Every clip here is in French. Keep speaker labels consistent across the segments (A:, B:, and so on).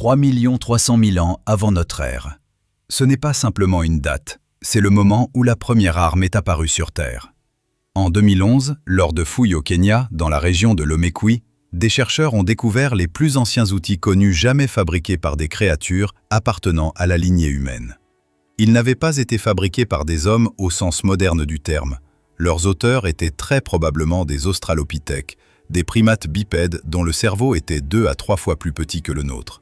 A: 3 300 000 ans avant notre ère. Ce n'est pas simplement une date, c'est le moment où la première arme est apparue sur Terre. En 2011, lors de fouilles au Kenya, dans la région de Lomekwi, des chercheurs ont découvert les plus anciens outils connus jamais fabriqués par des créatures appartenant à la lignée humaine. Ils n'avaient pas été fabriqués par des hommes au sens moderne du terme. Leurs auteurs étaient très probablement des australopithèques, des primates bipèdes dont le cerveau était 2 à 3 fois plus petit que le nôtre.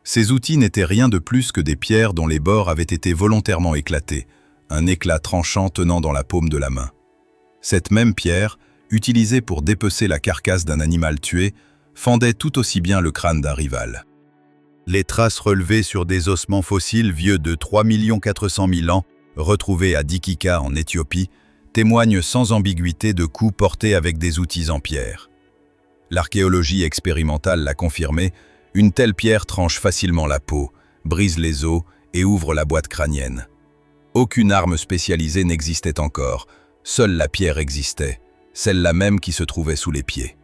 A: Ces outils n'étaient rien de plus que des pierres dont les bords avaient été volontairement éclatés, un éclat tranchant tenant dans la paume de la main. Cette même pierre, utilisée pour dépecer la carcasse d'un animal tué, fendait tout aussi bien le crâne d'un rival. Les traces relevées sur des ossements fossiles vieux de 3 400 000 ans, retrouvés à Dikika en Éthiopie, témoignent sans ambiguïté de coups portés avec des outils en pierre. L'archéologie expérimentale l'a confirmé, une telle pierre tranche facilement la peau, brise les os et ouvre la boîte crânienne. Aucune arme spécialisée n'existait encore, seule la pierre existait, celle-là même qui se trouvait sous les pieds.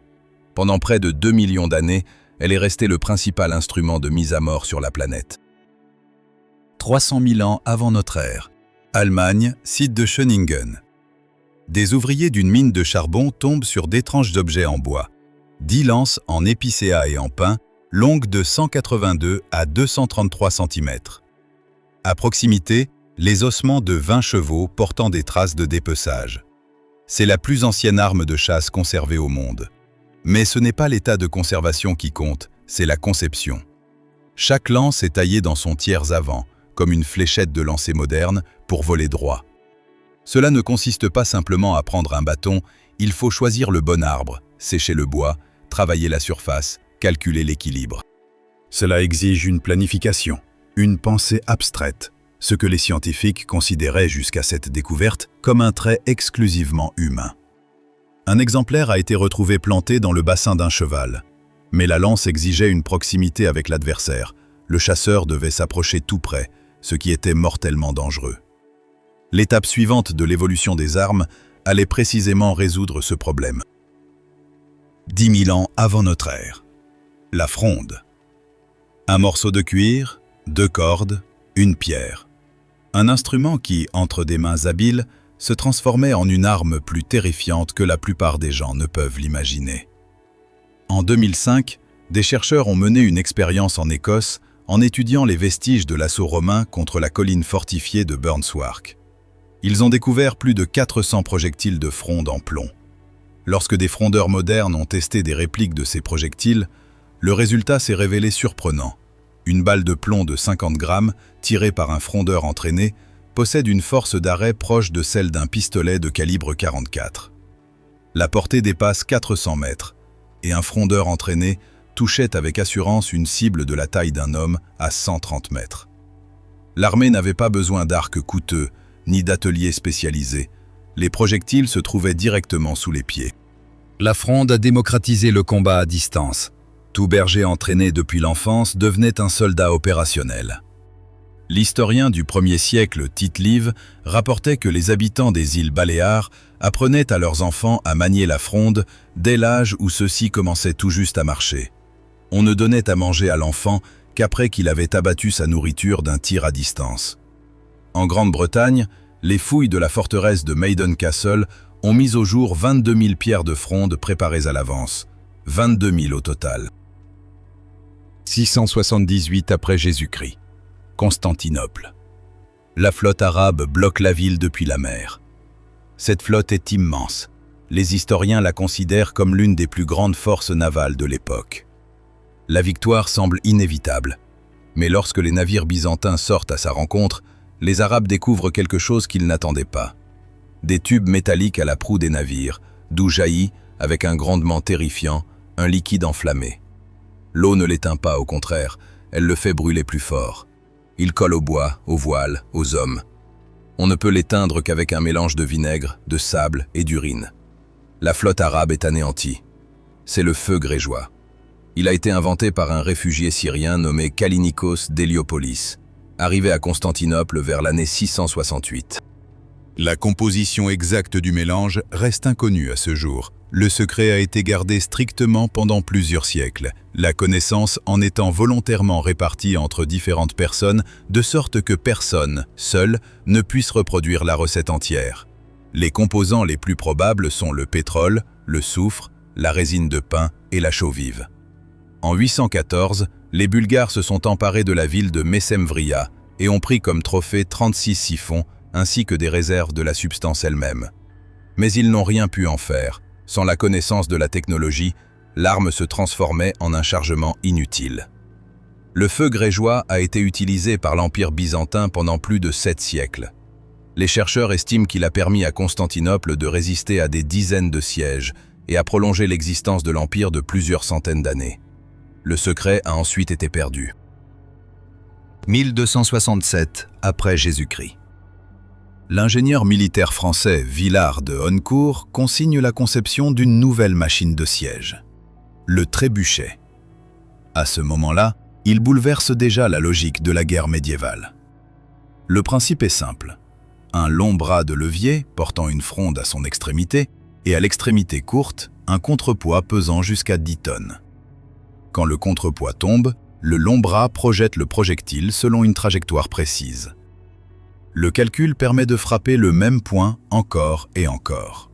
A: Pendant près de 2 millions d'années, elle est restée le principal instrument de mise à mort sur la planète. 300 000 ans avant notre ère. Allemagne, site de Schöningen. Des ouvriers d'une mine de charbon tombent sur d'étranges objets en bois. 10 lances en épicéa et en pin, longues de 182 à 233 cm. À proximité, les ossements de 20 chevaux portant des traces de dépeçage. C'est la plus ancienne arme de chasse conservée au monde. Mais ce n'est pas l'état de conservation qui compte, c'est la conception. Chaque lance est taillée dans son tiers avant, comme une fléchette de lancer moderne, pour voler droit. Cela ne consiste pas simplement à prendre un bâton, il faut choisir le bon arbre, sécher le bois, travailler la surface, calculer l'équilibre. Cela exige une planification, une pensée abstraite, ce que les scientifiques considéraient jusqu'à cette découverte comme un trait exclusivement humain. Un exemplaire a été retrouvé planté dans le bassin d'un cheval. Mais la lance exigeait une proximité avec l'adversaire. Le chasseur devait s'approcher tout près, ce qui était mortellement dangereux. L'étape suivante de l'évolution des armes allait précisément résoudre ce problème. 10 000 ans avant notre ère. La fronde. Un morceau de cuir, 2 cordes, une pierre. Un instrument qui, entre des mains habiles, se transformait en une arme plus terrifiante que la plupart des gens ne peuvent l'imaginer. En 2005, des chercheurs ont mené une expérience en Écosse en étudiant les vestiges de l'assaut romain contre la colline fortifiée de Burnswark. Ils ont découvert plus de 400 projectiles de fronde en plomb. Lorsque des frondeurs modernes ont testé des répliques de ces projectiles, le résultat s'est révélé surprenant. Une balle de plomb de 50 grammes, tirée par un frondeur entraîné, possède une force d'arrêt proche de celle d'un pistolet de calibre 44. La portée dépasse 400 mètres, et un frondeur entraîné touchait avec assurance une cible de la taille d'un homme à 130 mètres. L'armée n'avait pas besoin d'arcs coûteux, ni d'ateliers spécialisés. Les projectiles se trouvaient directement sous les pieds. La fronde a démocratisé le combat à distance. Tout berger entraîné depuis l'enfance devenait un soldat opérationnel. L'historien du 1er siècle, Tite-Live, rapportait que les habitants des îles Baléares apprenaient à leurs enfants à manier la fronde dès l'âge où ceux-ci commençaient tout juste à marcher. On ne donnait à manger à l'enfant qu'après qu'il avait abattu sa nourriture d'un tir à distance. En Grande-Bretagne, les fouilles de la forteresse de Maiden Castle ont mis au jour 22 000 pierres de fronde préparées à l'avance, 22 000 au total. 678 après Jésus-Christ. Constantinople. La flotte arabe bloque la ville depuis la mer. Cette flotte est immense. Les historiens la considèrent comme l'une des plus grandes forces navales de l'époque. La victoire semble inévitable. Mais lorsque les navires byzantins sortent à sa rencontre, les Arabes découvrent quelque chose qu'ils n'attendaient pas. Des tubes métalliques à la proue des navires, d'où jaillit, avec un grondement terrifiant, un liquide enflammé. L'eau ne l'éteint pas, au contraire, elle le fait brûler plus fort. Il colle au bois, aux voiles, aux hommes. On ne peut l'éteindre qu'avec un mélange de vinaigre, de sable et d'urine. La flotte arabe est anéantie. C'est le feu grégeois. Il a été inventé par un réfugié syrien nommé Kallinikos d'Héliopolis, arrivé à Constantinople vers l'année 668. La composition exacte du mélange reste inconnue à ce jour. Le secret a été gardé strictement pendant plusieurs siècles, la connaissance en étant volontairement répartie entre différentes personnes, de sorte que personne, seul, ne puisse reproduire la recette entière. Les composants les plus probables sont le pétrole, le soufre, la résine de pin et la chaux vive. En 814, les Bulgares se sont emparés de la ville de Messemvria et ont pris comme trophée 36 siphons ainsi que des réserves de la substance elle-même. Mais ils n'ont rien pu en faire. Sans la connaissance de la technologie, l'arme se transformait en un chargement inutile. Le feu grégeois a été utilisé par l'Empire byzantin pendant plus de 7 siècles. Les chercheurs estiment qu'il a permis à Constantinople de résister à des dizaines de sièges et a prolongé l'existence de l'Empire de plusieurs centaines d'années. Le secret a ensuite été perdu. 1267 après Jésus-Christ. L'ingénieur militaire français Villard de Honnecourt consigne la conception d'une nouvelle machine de siège, le trébuchet. À ce moment-là, il bouleverse déjà la logique de la guerre médiévale. Le principe est simple. Un long bras de levier portant une fronde à son extrémité et à l'extrémité courte, un contrepoids pesant jusqu'à 10 tonnes. Quand le contrepoids tombe, le long bras projette le projectile selon une trajectoire précise. Le calcul permet de frapper le même point encore et encore.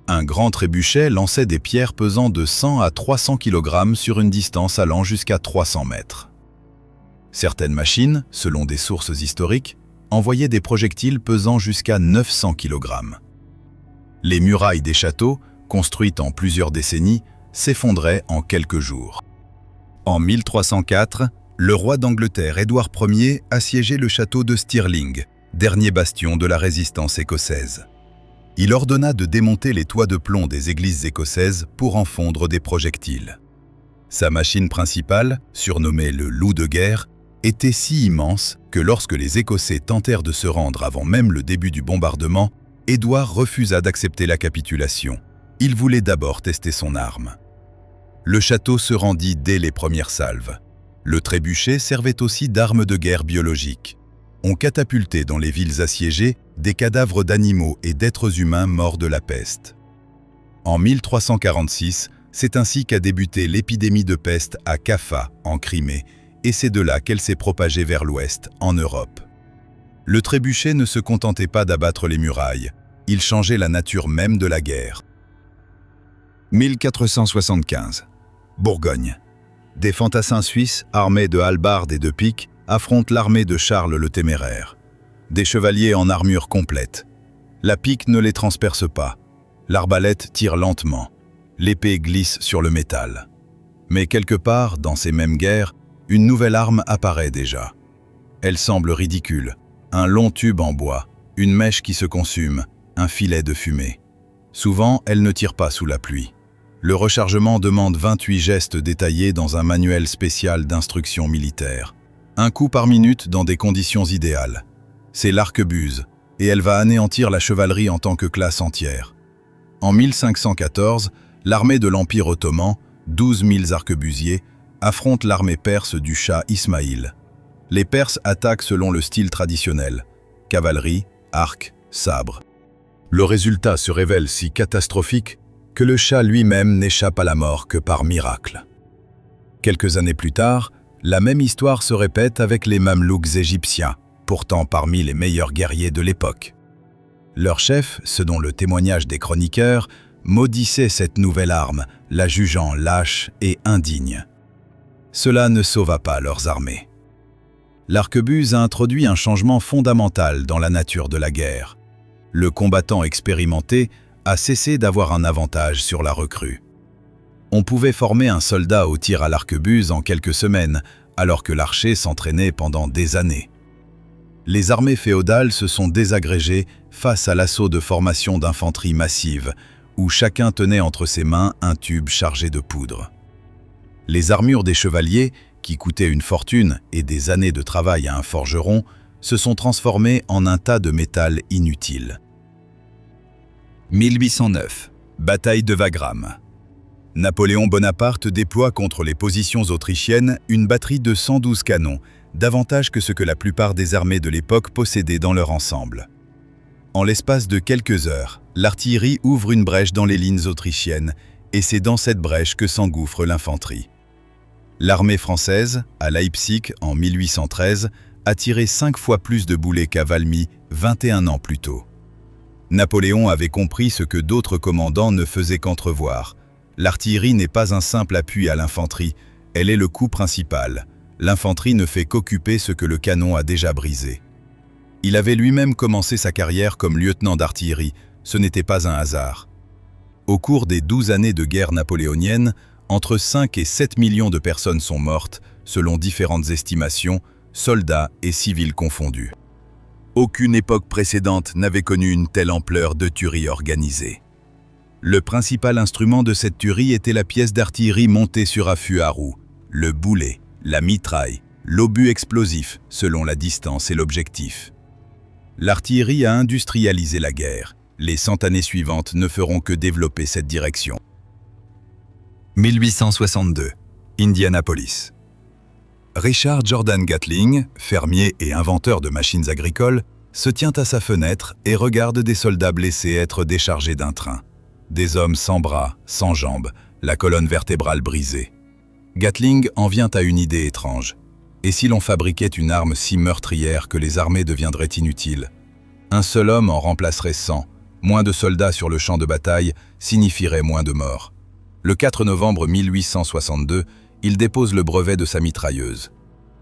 A: Un grand trébuchet lançait des pierres pesant de 100 à 300 kg sur une distance allant jusqu'à 300 mètres. Certaines machines, selon des sources historiques, envoyaient des projectiles pesant jusqu'à 900 kg. Les murailles des châteaux, construites en plusieurs décennies, s'effondraient en quelques jours. En 1304, le roi d'Angleterre Édouard Ier assiégeait le château de Stirling, dernier bastion de la résistance écossaise. Il ordonna de démonter les toits de plomb des églises écossaises pour en fondre des projectiles. Sa machine principale, surnommée le loup de guerre, était si immense que lorsque les Écossais tentèrent de se rendre avant même le début du bombardement, Édouard refusa d'accepter la capitulation. Il voulait d'abord tester son arme. Le château se rendit dès les premières salves. Le trébuchet servait aussi d'arme de guerre biologique. On catapultait dans les villes assiégées des cadavres d'animaux et d'êtres humains morts de la peste. En 1346, c'est ainsi qu'a débuté l'épidémie de peste à Kaffa, en Crimée, et c'est de là qu'elle s'est propagée vers l'ouest, en Europe. Le trébuchet ne se contentait pas d'abattre les murailles, il changeait la nature même de la guerre. 1475. Bourgogne. Des fantassins suisses, armés de hallebardes et de piques, affrontent l'armée de Charles le Téméraire. Des chevaliers en armure complète. La pique ne les transperce pas. L'arbalète tire lentement. L'épée glisse sur le métal. Mais quelque part, dans ces mêmes guerres, une nouvelle arme apparaît déjà. Elle semble ridicule. Un long tube en bois, une mèche qui se consume, un filet de fumée. Souvent, elle ne tire pas sous la pluie. Le rechargement demande 28 gestes détaillés dans un manuel spécial d'instruction militaire. Un coup par minute dans des conditions idéales. C'est l'arquebuse, et elle va anéantir la chevalerie en tant que classe entière. En 1514, l'armée de l'Empire ottoman, 12 000 arquebusiers, affronte l'armée perse du Shah Ismaïl. Les Perses attaquent selon le style traditionnel, cavalerie, arc, sabre. Le résultat se révèle si catastrophique que le Shah lui-même n'échappe à la mort que par miracle. Quelques années plus tard, la même histoire se répète avec les Mamelouks égyptiens, pourtant parmi les meilleurs guerriers de l'époque. Leur chef, selon le témoignage des chroniqueurs, maudissait cette nouvelle arme, la jugeant lâche et indigne. Cela ne sauva pas leurs armées. L'arquebuse a introduit un changement fondamental dans la nature de la guerre. Le combattant expérimenté a cessé d'avoir un avantage sur la recrue. On pouvait former un soldat au tir à l'arquebuse en quelques semaines, alors que l'archer s'entraînait pendant des années. Les armées féodales se sont désagrégées face à l'assaut de formations d'infanterie massive, où chacun tenait entre ses mains un tube chargé de poudre. Les armures des chevaliers, qui coûtaient une fortune et des années de travail à un forgeron, se sont transformées en un tas de métal inutile. 1809. Bataille de Wagram. Napoléon Bonaparte déploie contre les positions autrichiennes une batterie de 112 canons, davantage que ce que la plupart des armées de l'époque possédaient dans leur ensemble. En l'espace de quelques heures, l'artillerie ouvre une brèche dans les lignes autrichiennes et c'est dans cette brèche que s'engouffre l'infanterie. L'armée française, à Leipzig en 1813, a tiré 5 fois plus de boulets qu'à Valmy 21 ans plus tôt. Napoléon avait compris ce que d'autres commandants ne faisaient qu'entrevoir. L'artillerie n'est pas un simple appui à l'infanterie, elle est le coup principal. L'infanterie ne fait qu'occuper ce que le canon a déjà brisé. Il avait lui-même commencé sa carrière comme lieutenant d'artillerie, ce n'était pas un hasard. Au cours des 12 années de guerre napoléonienne, entre 5 et 7 millions de personnes sont mortes, selon différentes estimations, soldats et civils confondus. Aucune époque précédente n'avait connu une telle ampleur de tuerie organisée. Le principal instrument de cette tuerie était la pièce d'artillerie montée sur affût à roues, le boulet, la mitraille, l'obus explosif, selon la distance et l'objectif. L'artillerie a industrialisé la guerre. Les 100 années suivantes ne feront que développer cette direction. 1862, Indianapolis. Richard Jordan Gatling, fermier et inventeur de machines agricoles, se tient à sa fenêtre et regarde des soldats blessés être déchargés d'un train. Des hommes sans bras, sans jambes, la colonne vertébrale brisée. Gatling en vient à une idée étrange. Et si l'on fabriquait une arme si meurtrière que les armées deviendraient inutiles? Un seul homme en remplacerait 100. Moins de soldats sur le champ de bataille signifierait moins de morts. Le 4 novembre 1862, il dépose le brevet de sa mitrailleuse.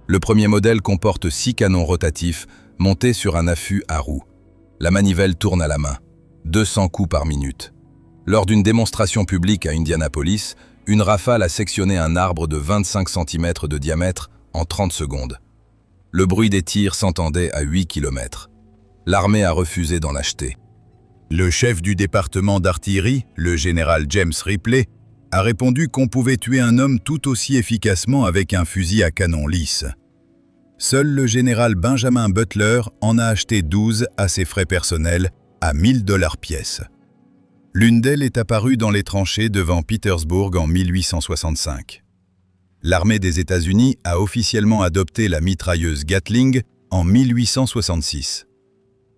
A: Le premier modèle comporte 6 canons rotatifs montés sur un affût à roues. La manivelle tourne à la main. 200 coups par minute. Lors d'une démonstration publique à Indianapolis, une rafale a sectionné un arbre de 25 cm de diamètre en 30 secondes. Le bruit des tirs s'entendait à 8 km. L'armée a refusé d'en acheter. Le chef du département d'artillerie, le général James Ripley, a répondu qu'on pouvait tuer un homme tout aussi efficacement avec un fusil à canon lisse. Seul le général Benjamin Butler en a acheté 12 à ses frais personnels à $1000 pièce. L'une d'elles est apparue dans les tranchées devant Petersburg en 1865. L'armée des États-Unis a officiellement adopté la mitrailleuse Gatling en 1866.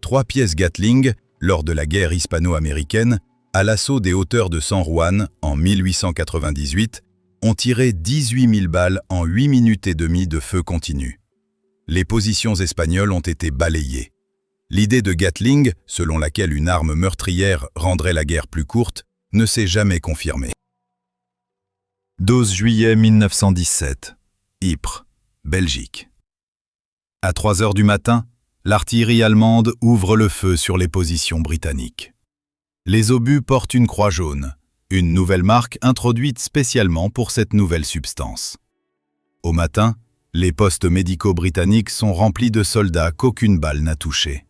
A: 3 pièces Gatling, lors de la guerre hispano-américaine, à l'assaut des hauteurs de San Juan en 1898, ont tiré 18 000 balles en 8 minutes et demie de feu continu. Les positions espagnoles ont été balayées. L'idée de Gatling, selon laquelle une arme meurtrière rendrait la guerre plus courte, ne s'est jamais confirmée. 12 juillet 1917, Ypres, Belgique. À 3 heures du matin, l'artillerie allemande ouvre le feu sur les positions britanniques. Les obus portent une croix jaune, une nouvelle marque introduite spécialement pour cette nouvelle substance. Au matin, les postes médicaux britanniques sont remplis de soldats qu'aucune balle n'a touchés.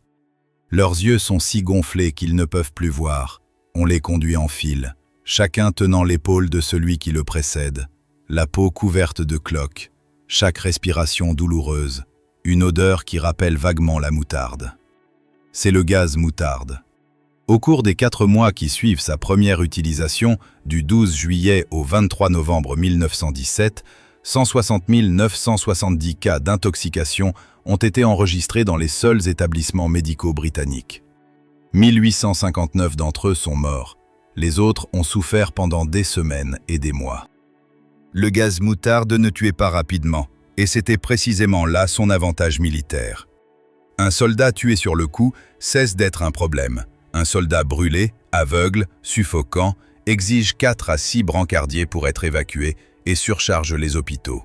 A: Leurs yeux sont si gonflés qu'ils ne peuvent plus voir. On les conduit en file, chacun tenant l'épaule de celui qui le précède, la peau couverte de cloques, chaque respiration douloureuse, une odeur qui rappelle vaguement la moutarde. C'est le gaz moutarde. Au cours des 4 mois qui suivent sa première utilisation, du 12 juillet au 23 novembre 1917, 160 970 cas d'intoxication ont été enregistrés dans les seuls établissements médicaux britanniques. 1859 d'entre eux sont morts. Les autres ont souffert pendant des semaines et des mois. Le gaz moutarde ne tuait pas rapidement, et c'était précisément là son avantage militaire. Un soldat tué sur le coup cesse d'être un problème. Un soldat brûlé, aveugle, suffocant, exige 4 à 6 brancardiers pour être évacué et surcharge les hôpitaux.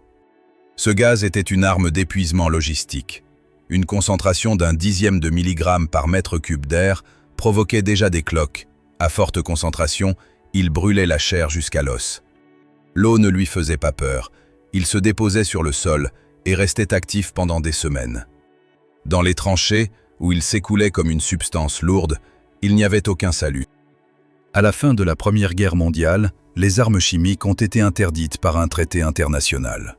A: Ce gaz était une arme d'épuisement logistique. Une concentration d'un dixième de milligramme par mètre cube d'air provoquait déjà des cloques. À forte concentration, il brûlait la chair jusqu'à l'os. L'eau ne lui faisait pas peur. Il se déposait sur le sol et restait actif pendant des semaines. Dans les tranchées, où il s'écoulait comme une substance lourde, il n'y avait aucun salut. À la fin de la Première Guerre mondiale, les armes chimiques ont été interdites par un traité international.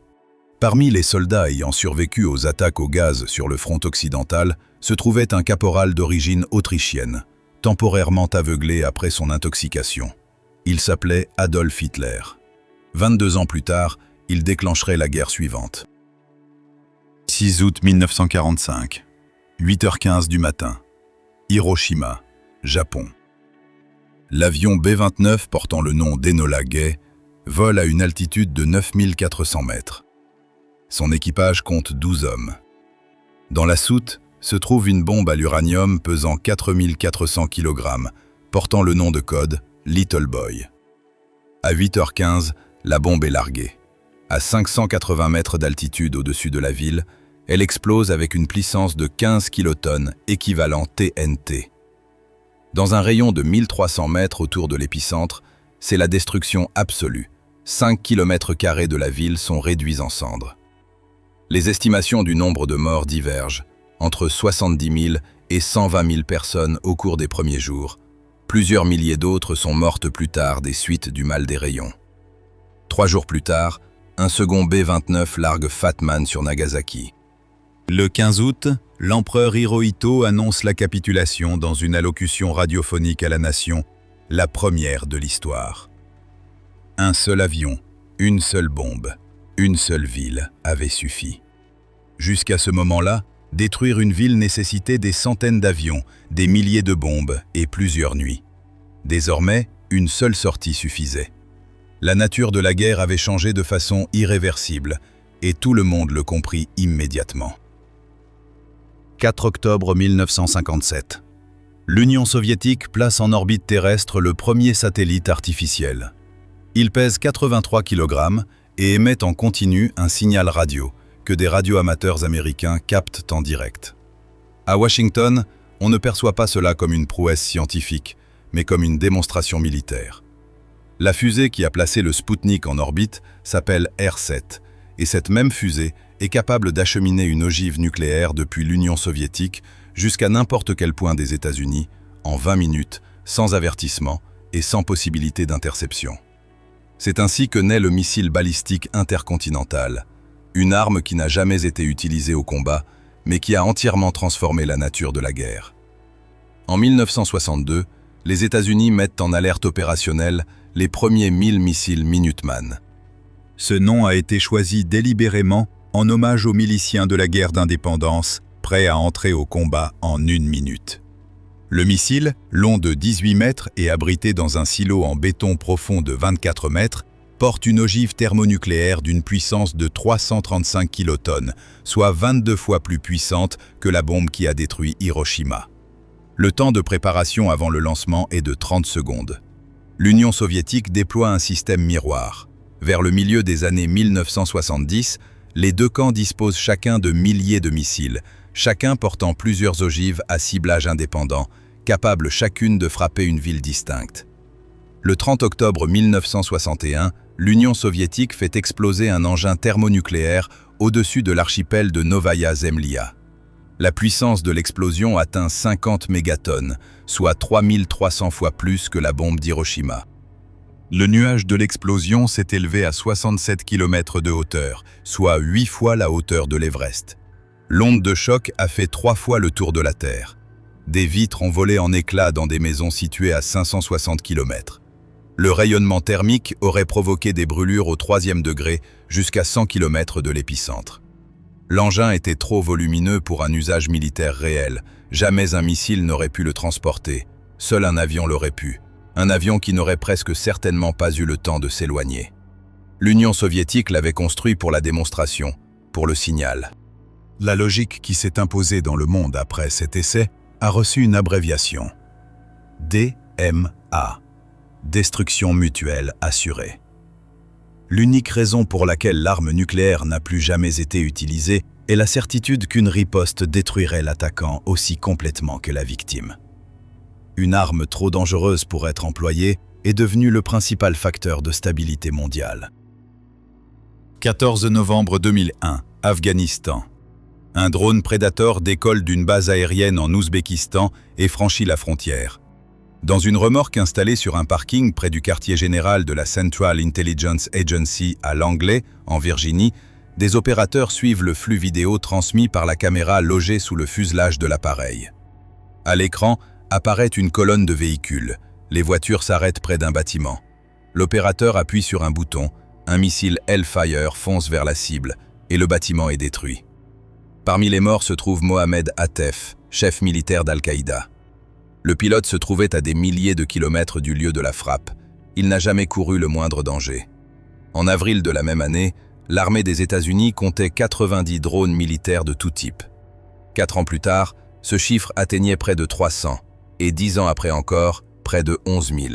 A: Parmi les soldats ayant survécu aux attaques au gaz sur le front occidental se trouvait un caporal d'origine autrichienne, temporairement aveuglé après son intoxication. Il s'appelait Adolf Hitler. 22 ans plus tard, il déclencherait la guerre suivante. 6 août 1945, 8h15 du matin. Hiroshima, Japon. L'avion B-29 portant le nom d'Enola Gay vole à une altitude de 9400 mètres. Son équipage compte 12 hommes. Dans la soute se trouve une bombe à l'uranium pesant 4400 kg, portant le nom de code Little Boy. À 8h15, la bombe est larguée. À 580 mètres d'altitude au-dessus de la ville, elle explose avec une puissance de 15 kilotonnes, équivalent TNT. Dans un rayon de 1300 mètres autour de l'épicentre, c'est la destruction absolue. 5 km² de la ville sont réduits en cendres. Les estimations du nombre de morts divergent, entre 70 000 et 120 000 personnes au cours des premiers jours. Plusieurs milliers d'autres sont mortes plus tard des suites du mal des rayons. 3 jours plus tard, un second B-29 largue Fat Man sur Nagasaki. Le 15 août, l'empereur Hirohito annonce la capitulation dans une allocution radiophonique à la nation, la première de l'histoire. Un seul avion, une seule bombe, une seule ville avait suffi. Jusqu'à ce moment-là, détruire une ville nécessitait des centaines d'avions, des milliers de bombes et plusieurs nuits. Désormais, une seule sortie suffisait. La nature de la guerre avait changé de façon irréversible, et tout le monde le comprit immédiatement. 4 octobre 1957. L'Union soviétique place en orbite terrestre le premier satellite artificiel. Il pèse 83 kg et émet en continu un signal radio que des radioamateurs américains captent en direct. À Washington, on ne perçoit pas cela comme une prouesse scientifique, mais comme une démonstration militaire. La fusée qui a placé le Spoutnik en orbite s'appelle R7, et cette même fusée est capable d'acheminer une ogive nucléaire depuis l'Union soviétique jusqu'à n'importe quel point des États-Unis, en 20 minutes, sans avertissement et sans possibilité d'interception. C'est ainsi que naît le missile balistique intercontinental, une arme qui n'a jamais été utilisée au combat, mais qui a entièrement transformé la nature de la guerre. En 1962, les États-Unis mettent en alerte opérationnelle les premiers 1000 missiles Minuteman. Ce nom a été choisi délibérément en hommage aux miliciens de la guerre d'indépendance, prêts à entrer au combat en 1 minute. Le missile, long de 18 mètres et abrité dans un silo en béton profond de 24 mètres, porte une ogive thermonucléaire d'une puissance de 335 kilotonnes, soit 22 fois plus puissante que la bombe qui a détruit Hiroshima. Le temps de préparation avant le lancement est de 30 secondes. L'Union soviétique déploie un système miroir. Vers le milieu des années 1970, les deux camps disposent chacun de milliers de missiles, chacun portant plusieurs ogives à ciblage indépendant, capables chacune de frapper une ville distincte. Le 30 octobre 1961, l'Union soviétique fait exploser un engin thermonucléaire au-dessus de l'archipel de Novaya Zemlya. La puissance de l'explosion atteint 50 mégatonnes, soit 3300 fois plus que la bombe d'Hiroshima. Le nuage de l'explosion s'est élevé à 67 km de hauteur, soit 8 fois la hauteur de l'Everest. L'onde de choc a fait 3 fois le tour de la Terre. Des vitres ont volé en éclats dans des maisons situées à 560 km. Le rayonnement thermique aurait provoqué des brûlures au 3e degré jusqu'à 100 km de l'épicentre. L'engin était trop volumineux pour un usage militaire réel. Jamais un missile n'aurait pu le transporter. Seul un avion l'aurait pu. Un avion qui n'aurait presque certainement pas eu le temps de s'éloigner. L'Union soviétique l'avait construit pour la démonstration, pour le signal. La logique qui s'est imposée dans le monde après cet essai a reçu une abréviation. DMA. Destruction mutuelle assurée. L'unique raison pour laquelle l'arme nucléaire n'a plus jamais été utilisée est la certitude qu'une riposte détruirait l'attaquant aussi complètement que la victime. Une arme trop dangereuse pour être employée est devenue le principal facteur de stabilité mondiale. 14 novembre 2001, Afghanistan. Un drone Predator décolle d'une base aérienne en Ouzbékistan et franchit la frontière. Dans une remorque installée sur un parking près du quartier général de la Central Intelligence Agency à Langley, en Virginie, des opérateurs suivent le flux vidéo transmis par la caméra logée sous le fuselage de l'appareil. À l'écran apparaît une colonne de véhicules. Les voitures s'arrêtent près d'un bâtiment. L'opérateur appuie sur un bouton, un missile Hellfire fonce vers la cible et le bâtiment est détruit. Parmi les morts se trouve Mohamed Attef, chef militaire d'Al-Qaïda. Le pilote se trouvait à des milliers de kilomètres du lieu de la frappe. Il n'a jamais couru le moindre danger. En avril de la même année, l'armée des États-Unis comptait 90 drones militaires de tout type. 4 ans plus tard, ce chiffre atteignait près de 300, et 10 ans après encore, près de 11 000.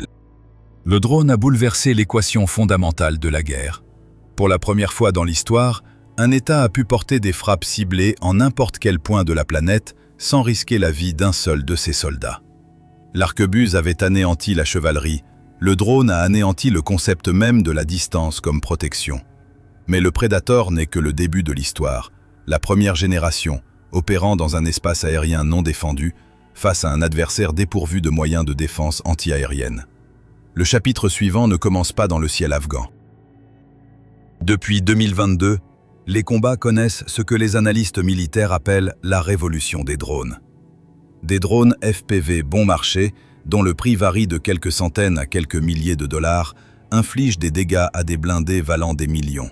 A: Le drone a bouleversé l'équation fondamentale de la guerre. Pour la première fois dans l'histoire, un État a pu porter des frappes ciblées en n'importe quel point de la planète sans risquer la vie d'un seul de ses soldats. L'arquebuse avait anéanti la chevalerie, le drone a anéanti le concept même de la distance comme protection. Mais le Predator n'est que le début de l'histoire, la première génération, opérant dans un espace aérien non défendu, face à un adversaire dépourvu de moyens de défense anti-aérienne. Le chapitre suivant ne commence pas dans le ciel afghan. Depuis 2022, les combats connaissent ce que les analystes militaires appellent la révolution des drones. Des drones FPV bon marché, dont le prix varie de quelques centaines à quelques milliers de dollars, infligent des dégâts à des blindés valant des millions.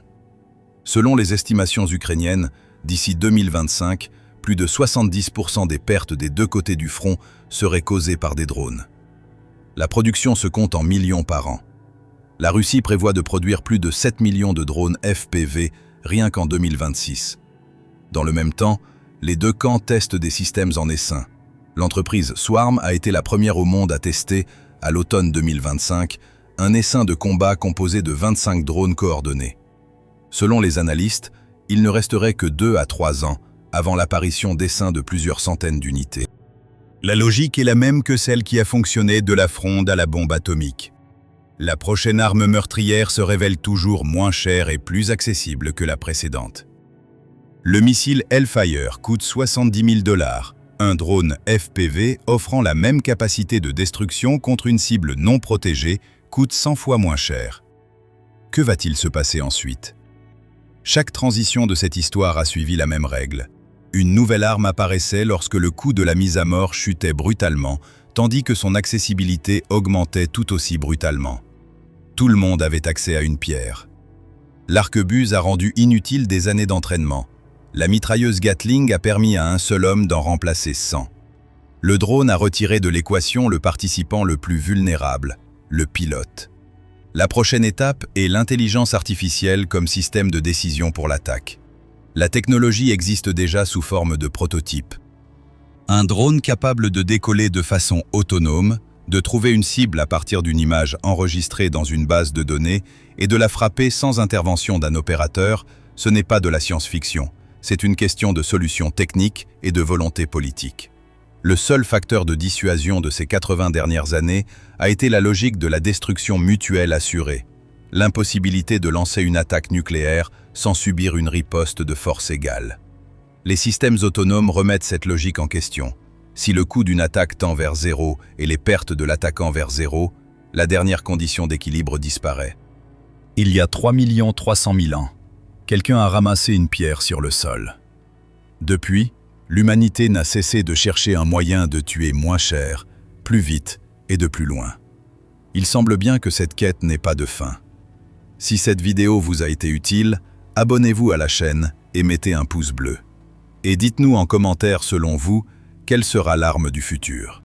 A: Selon les estimations ukrainiennes, d'ici 2025, plus de 70% des pertes des deux côtés du front seraient causées par des drones. La production se compte en millions par an. La Russie prévoit de produire plus de 7 millions de drones FPV rien qu'en 2026. Dans le même temps, les deux camps testent des systèmes en essaim. L'entreprise Swarm a été la première au monde à tester, à l'automne 2025, un essaim de combat composé de 25 drones coordonnés. Selon les analystes, il ne resterait que 2 à 3 ans avant l'apparition d'essaims de plusieurs centaines d'unités. La logique est la même que celle qui a fonctionné de la fronde à la bombe atomique. La prochaine arme meurtrière se révèle toujours moins chère et plus accessible que la précédente. Le missile Hellfire coûte 70 000 $. Un drone FPV offrant la même capacité de destruction contre une cible non protégée coûte 100 fois moins cher. Que va-t-il se passer ensuite? Chaque transition de cette histoire a suivi la même règle. Une nouvelle arme apparaissait lorsque le coût de la mise à mort chutait brutalement, tandis que son accessibilité augmentait tout aussi brutalement. Tout le monde avait accès à une pierre. L'arquebuse a rendu inutile des années d'entraînement. La mitrailleuse Gatling a permis à un seul homme d'en remplacer 100. Le drone a retiré de l'équation le participant le plus vulnérable, le pilote. La prochaine étape est l'intelligence artificielle comme système de décision pour l'attaque. La technologie existe déjà sous forme de prototype. Un drone capable de décoller de façon autonome, de trouver une cible à partir d'une image enregistrée dans une base de données et de la frapper sans intervention d'un opérateur, ce n'est pas de la science-fiction. C'est une question de solution technique et de volonté politique. Le seul facteur de dissuasion de ces 80 dernières années a été la logique de la destruction mutuelle assurée, l'impossibilité de lancer une attaque nucléaire sans subir une riposte de force égale. Les systèmes autonomes remettent cette logique en question. Si le coût d'une attaque tend vers 0 et les pertes de l'attaquant vers 0, la dernière condition d'équilibre disparaît. Il y a 3 300 000 ans. Quelqu'un a ramassé une pierre sur le sol. Depuis, l'humanité n'a cessé de chercher un moyen de tuer moins cher, plus vite et de plus loin. Il semble bien que cette quête n'ait pas de fin. Si cette vidéo vous a été utile, abonnez-vous à la chaîne et mettez un pouce bleu. Et dites-nous en commentaire selon vous, quelle sera l'arme du futur?